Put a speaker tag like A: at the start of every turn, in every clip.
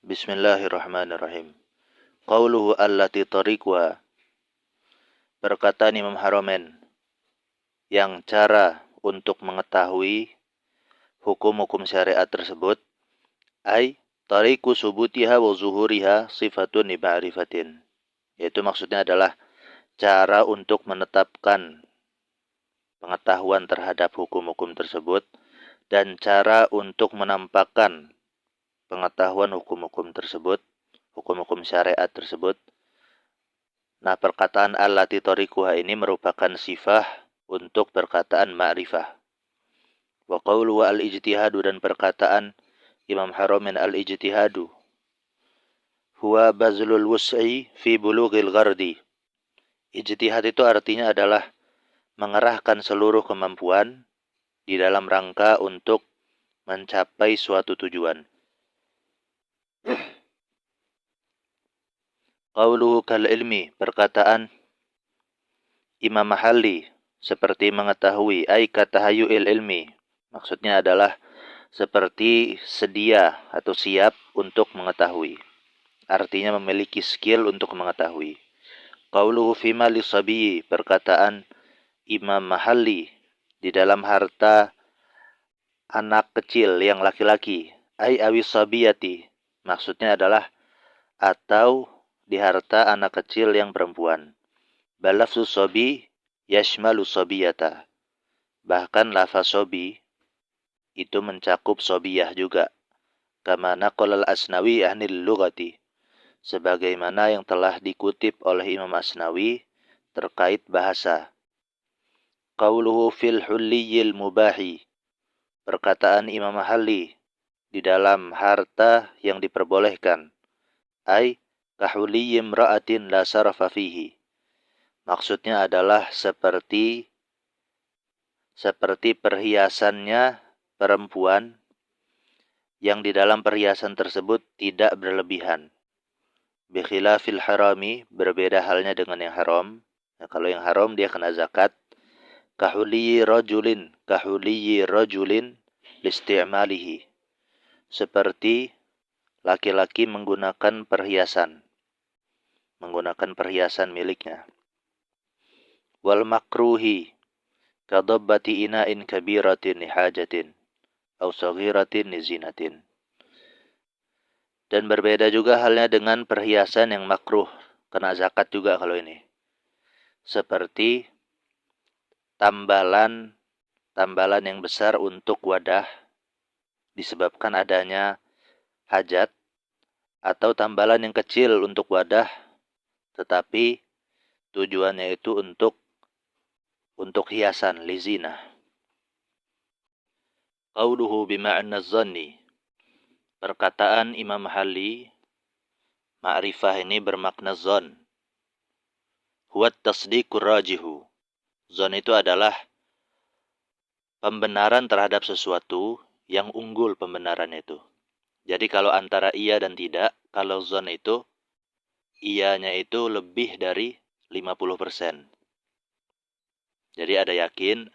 A: Bismillahirrahmanirrahim. Qauluhu allati tariqwa. Perkataan Imam Haramain yang cara untuk mengetahui hukum-hukum syariat tersebut ay tariqu subutiha wa zuhuriha sifatun li ma'rifatin. Yaitu maksudnya adalah cara untuk menetapkan pengetahuan terhadap hukum-hukum tersebut dan cara untuk menampakkan pengetahuan hukum-hukum tersebut, hukum-hukum syariat tersebut. Nah, perkataan allati tariquha ini merupakan sifah untuk perkataan ma'rifah. Wa qawlu al-ijtihadu, dan perkataan Imam Haramain al-ijtihadu huwa bazlul wus'i fi bulughil ghardi. Ijtihad itu artinya adalah mengerahkan seluruh kemampuan di dalam rangka untuk mencapai suatu tujuan. Qauluhu kal ilmi, perkataan Imam Mahalli seperti mengetahui, ay katahayu'il ilmi. Maksudnya adalah seperti sedia atau siap untuk mengetahui. Artinya memiliki skill untuk mengetahui. Qauluhu fima lisabiyi, perkataan Imam Mahalli di dalam harta anak kecil yang laki-laki, ay awis sabiyati. Maksudnya adalah atau di harta anak kecil yang perempuan. Balafzu sobi yashmalu sobiyata. Bahkan lafaz sobi itu mencakup sobiyah juga. Kama naqal al-Asnawi anil lughati. Sebagaimana yang telah dikutip oleh Imam Asnawi terkait bahasa. Qauluhu fil hulliyil mubahi. Perkataan Imam Mahalli di dalam harta yang diperbolehkan. Ay kahuliyim ra'atin la sarafa fihi. Maksudnya adalah seperti perhiasannya perempuan yang di dalam perhiasan tersebut tidak berlebihan. Bikhilafil harami, berbeda halnya dengan yang haram. Nah, kalau yang haram dia kena zakat. Kahuliyyi rajulin listi'malihi. Seperti laki-laki menggunakan perhiasan miliknya. Wal makruhi kadabbati ina'in kabiratin li hajatin aw saghiratin li zinatin. Dan berbeda juga halnya dengan perhiasan yang makruh, kena zakat juga kalau ini. Seperti tambalan yang besar untuk wadah disebabkan adanya hajat, atau tambalan yang kecil untuk wadah tetapi tujuannya itu untuk hiasan, lizina. Qauluhu bima'na zanni. Perkataan Imam Mahalli, ma'rifah ini bermakna zon. Huwa tasdiqur rajihu. Zon itu adalah pembenaran terhadap sesuatu yang unggul pembenarannya itu. Jadi kalau antara iya dan tidak, kalau zon itu iyanya itu lebih dari 50%. Jadi ada yakin,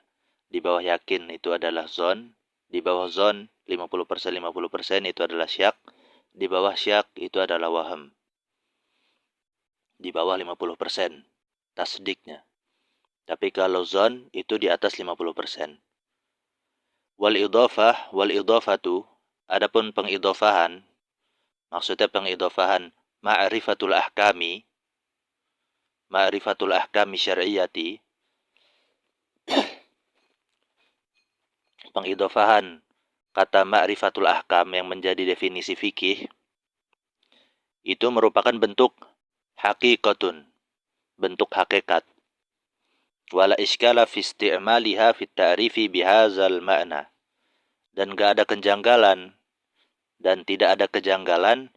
A: di bawah yakin itu adalah zon, di bawah zon 50% itu adalah syak, di bawah syak itu adalah waham. Di bawah 50% tasdiknya. Tapi kalau zon itu di atas 50%. Wal idhafatu, adapun pengidofahan, maksudnya pengidofahan ma'rifatul ahkami syar'iyyati, pengidofahan kata ma'rifatul ahkam yang menjadi definisi fikih, itu merupakan bentuk hakikatun, bentuk hakikat. Wala iskala fi isti'maliha fi ta'rifi bihazal ma'na. Dan gak ada kejanggalan, dan tidak ada kejanggalan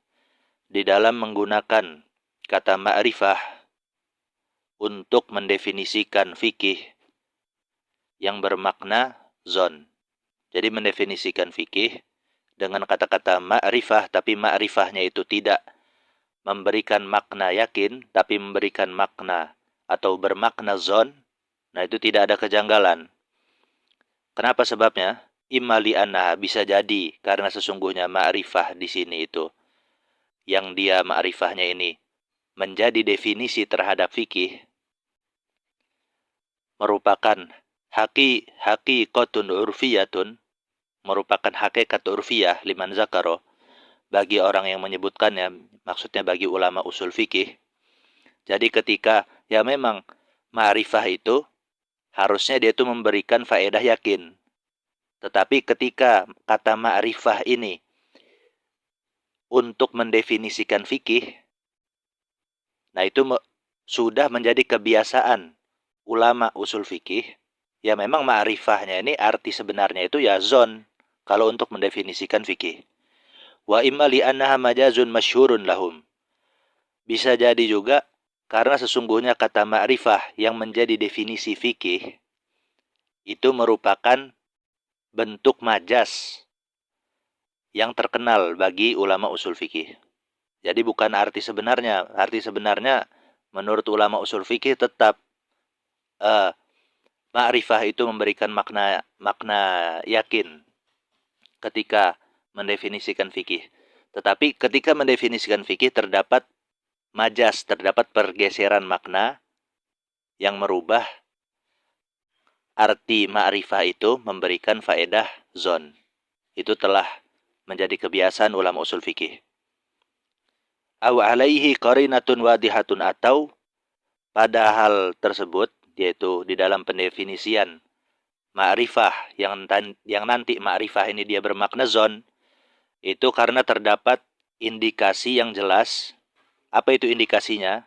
A: di dalam menggunakan kata ma'rifah untuk mendefinisikan fikih yang bermakna zon. Jadi mendefinisikan fikih dengan kata-kata ma'rifah, tapi ma'rifahnya itu tidak memberikan makna yakin, tapi memberikan makna atau bermakna zon. Nah, itu tidak ada kejanggalan. Kenapa sebabnya? Imma li'annaha, bisa jadi karena sesungguhnya ma'rifah di sini itu yang dia ma'rifahnya ini menjadi definisi terhadap fikih, merupakan haqiqatun urfiyatun, merupakan hakikat urfiyah liman zakaro, bagi orang yang menyebutkannya, maksudnya bagi ulama usul fikih. Jadi ketika ya memang ma'rifah itu harusnya dia itu memberikan faedah yakin. Tetapi ketika kata ma'rifah ini untuk mendefinisikan fikih, nah itu sudah menjadi kebiasaan ulama usul fikih. Ya memang ma'rifahnya ini arti sebenarnya itu ya zon kalau untuk mendefinisikan fikih. Wa imma li annaha majazun masyhurun lahum. Bisa jadi juga karena sesungguhnya kata ma'rifah yang menjadi definisi fikih itu merupakan bentuk majas yang terkenal bagi ulama usul fikih. Jadi bukan arti sebenarnya. Arti sebenarnya menurut ulama usul fikih tetap ma'rifah itu memberikan makna yakin ketika mendefinisikan fikih. Tetapi ketika mendefinisikan fikih terdapat majas, terdapat pergeseran makna yang merubah arti ma'rifah itu memberikan faedah zon. Itu telah menjadi kebiasaan ulama usul fikih. Aw alaihi qarinatun wadihatun, atau pada hal tersebut, yaitu di dalam pendefinisian ma'rifah yang nanti ma'rifah ini dia bermakna zon, itu karena terdapat indikasi yang jelas. Apa itu indikasinya?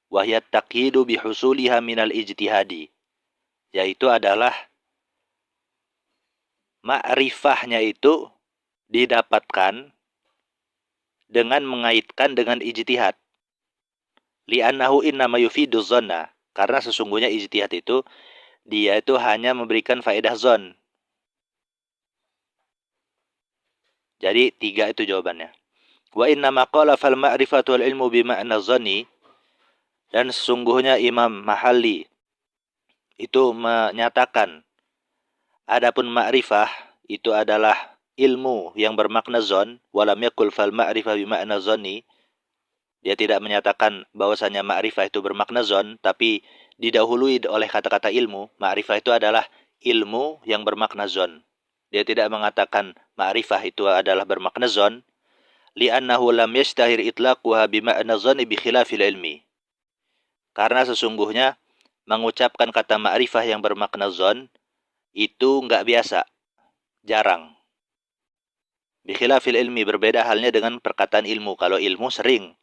A: Wahyat taqyidu bihusuliha minal ijtihadi, yaitu adalah ma'rifahnya itu didapatkan dengan mengaitkan dengan ijtihad. Li'annahu innama yufidu zonna, karena sesungguhnya ijtihad itu dia itu hanya memberikan faedah zon. Jadi 3 itu jawabannya. Wa innama qala fal ma'rifatu wal ilmu bima'na zanni, dan sesungguhnya Imam Mahalli itu menyatakan adapun ma'rifah itu adalah ilmu yang bermakna zon, walam yakul fal ma'rifah bima'na zanni. Dia tidak menyatakan bahwasanya ma'rifah itu bermakna zon, tapi didahului oleh kata-kata ilmu. Ma'rifah itu adalah ilmu yang bermakna zon. Dia tidak mengatakan ma'rifah itu adalah bermakna zon, li'annahu lam yashtahir itlaquha bima'na zanni bi khilafil ilmi. Karena sesungguhnya mengucapkan kata ma'rifah yang bermakna zon itu enggak biasa, jarang. Bi khilafil ilmi, berbeda halnya dengan perkataan ilmu. Kalau ilmu sering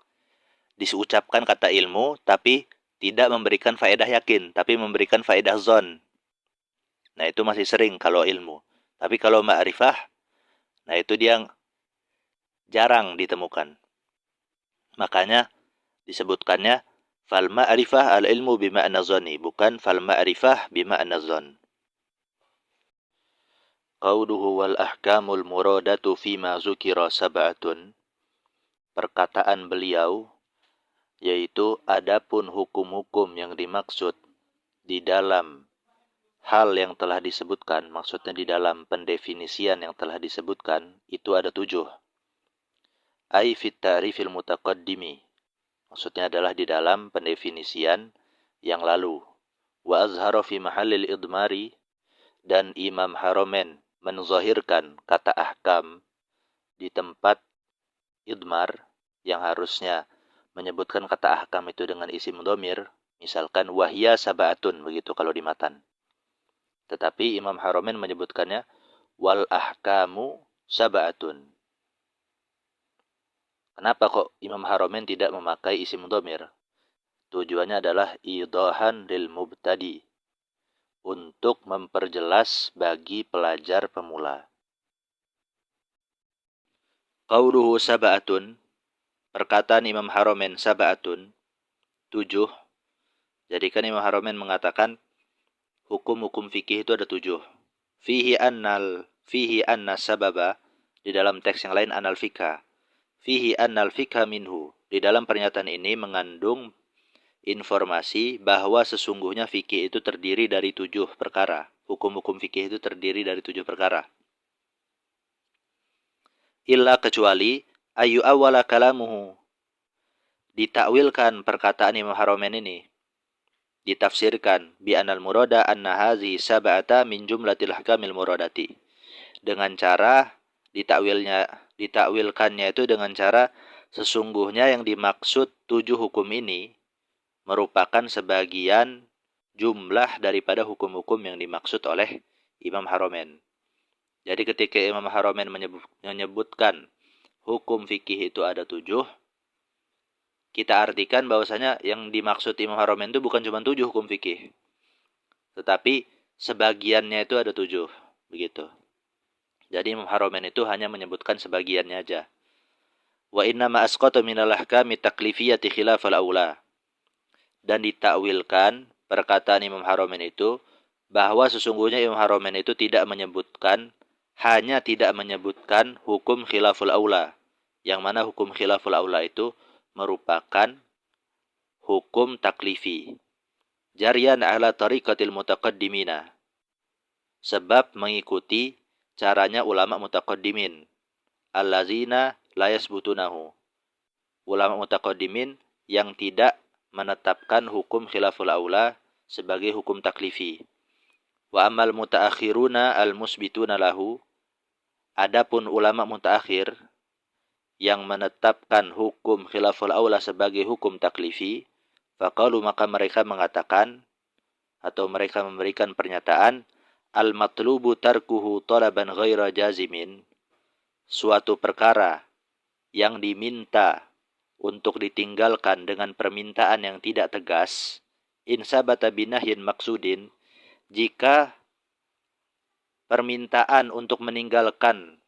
A: diucapkan kata ilmu, tapi tidak memberikan faedah yakin, tapi memberikan faedah zon. Nah itu masih sering kalau ilmu. Tapi kalau ma'rifah, nah itu dia jarang ditemukan. Makanya disebutkannya fal ma'rifah al ilmu bima'na zonni, bukan fal ma'rifah bima'na zon. Qauluhu wal ahkamul muradatu fima zukira sab'atun. Perkataan beliau, yaitu adapun hukum-hukum yang dimaksud di dalam hal yang telah disebutkan, maksudnya di dalam pendefinisian yang telah disebutkan, itu ada 7. Ai fit ta'rifil mutaqaddimi, maksudnya adalah di dalam pendefinisian yang lalu. Wa azhara fi mahallil idmari, dan Imam Haromen menzahirkan kata ahkam di tempat idmar, yang harusnya menyebutkan kata ahkam itu dengan isim dhamir, misalkan wahya sab'atun, begitu kalau di matan. Tetapi Imam Haromen menyebutkannya wal ahkamu sab'atun. Kenapa kok Imam Haromen tidak memakai isim dhamir? Tujuannya adalah idahan lil mubtadi, untuk memperjelas bagi pelajar pemula. Qauluhu sab'atun, perkataan Imam Haromen sab'atun, 7. Jadi kan Imam Haromen mengatakan hukum-hukum fikih itu ada 7. Fihi anna sababa, di dalam teks yang lain anal fikha. Fihi annal fikha minhu, di dalam pernyataan ini mengandung informasi bahwa sesungguhnya fikih itu terdiri dari 7 perkara. Hukum-hukum fikih itu terdiri dari 7 perkara. Illa, kecuali ayu awwala kalamuhu, ditakwilkan perkataan Imam Haramain ini, ditafsirkan bi anal murada anna hazihi sab'ata min jumlatil ahkamil muradati, dengan cara ditakwilkannya itu dengan cara sesungguhnya yang dimaksud 7 hukum ini merupakan sebagian jumlah daripada hukum-hukum yang dimaksud oleh Imam Haramain. Jadi ketika Imam Haramain menyebutkan hukum fikih itu ada 7, kita artikan bahwasanya yang dimaksud Imam Haramain itu bukan cuma 7 hukum fikih, tetapi sebagiannya itu ada 7, begitu. Jadi Imam Haramain itu hanya menyebutkan sebagiannya aja. Wa inna ma asqata minal ahkami taklifiyati khilafal aula. Dan ditakwilkan perkataan Imam Haramain itu bahwa sesungguhnya Imam Haramain itu hanya tidak menyebutkan hukum khilaful aula, yang mana hukum khilaful aula itu merupakan hukum taklifi. Jarian ala tariqatil mutaqaddimina, sebab mengikuti caranya ulama mutaqaddimin. Allazina la yasbutunahu, ulama mutaqaddimin yang tidak menetapkan hukum khilaful aula sebagai hukum taklifi. Wa amal mutaakhiruna al-musbituna lahu, adapun ulama mutaakhir yang menetapkan hukum khilaful aula sebagai hukum taklifi, faqalu, maka mereka mengatakan atau mereka memberikan pernyataan, al-matlubu tarkuhu talaban ghaira jazimin, suatu perkara yang diminta untuk ditinggalkan dengan permintaan yang tidak tegas, insabata binahyin maksudin, jika permintaan untuk meninggalkan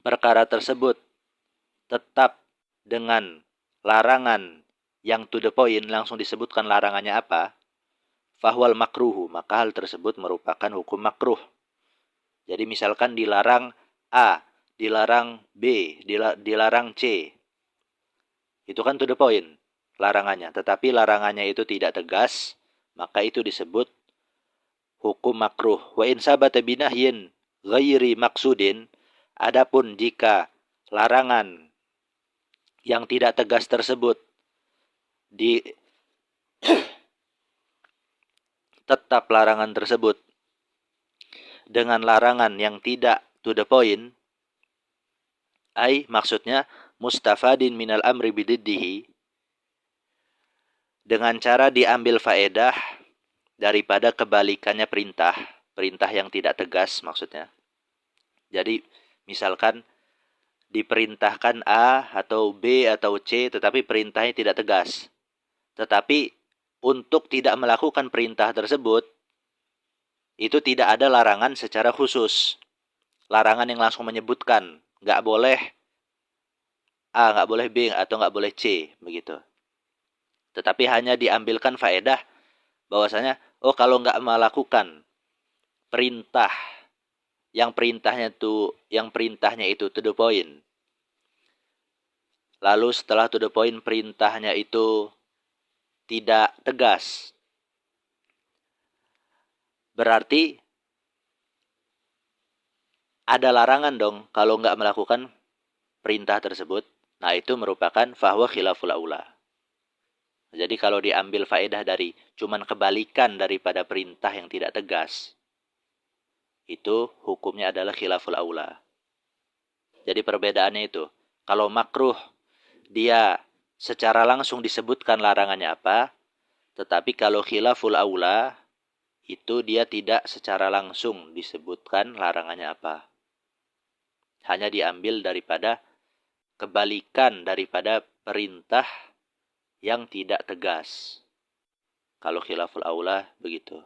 A: perkara tersebut tetap dengan larangan yang to the point, langsung disebutkan larangannya apa, fahwal makruhu, maka hal tersebut merupakan hukum makruh. Jadi misalkan dilarang A, dilarang B, dilarang C, itu kan to the point larangannya, tetapi larangannya itu tidak tegas, maka itu disebut hukum makruh. Wa in sabata binahyin ghairi maksudin, adapun jika larangan yang tidak tegas tersebut tetap larangan tersebut dengan larangan yang tidak to the point, maksudnya mustafadin minal amri bididdihi, dengan cara diambil faedah daripada kebalikannya perintah yang tidak tegas maksudnya. Jadi misalkan diperintahkan A atau B atau C, tetapi perintahnya tidak tegas. Tetapi untuk tidak melakukan perintah tersebut, itu tidak ada larangan secara khusus. Larangan yang langsung menyebutkan, nggak boleh A, nggak boleh B, atau nggak boleh C, begitu. Tetapi hanya diambilkan faedah bahwasanya, kalau nggak melakukan perintah yang perintahnya itu to the point, lalu setelah to the point perintahnya itu tidak tegas, berarti ada larangan dong kalau nggak melakukan perintah tersebut. Nah, itu merupakan fahwa khilaful aula. Jadi kalau diambil faedah dari cuman kebalikan daripada perintah yang tidak tegas, itu hukumnya adalah khilaful aula. Jadi perbedaannya itu, kalau makruh dia secara langsung disebutkan larangannya apa, tetapi kalau khilaful aula itu dia tidak secara langsung disebutkan larangannya apa. Hanya diambil daripada kebalikan daripada perintah yang tidak tegas. Kalau khilaful aula begitu.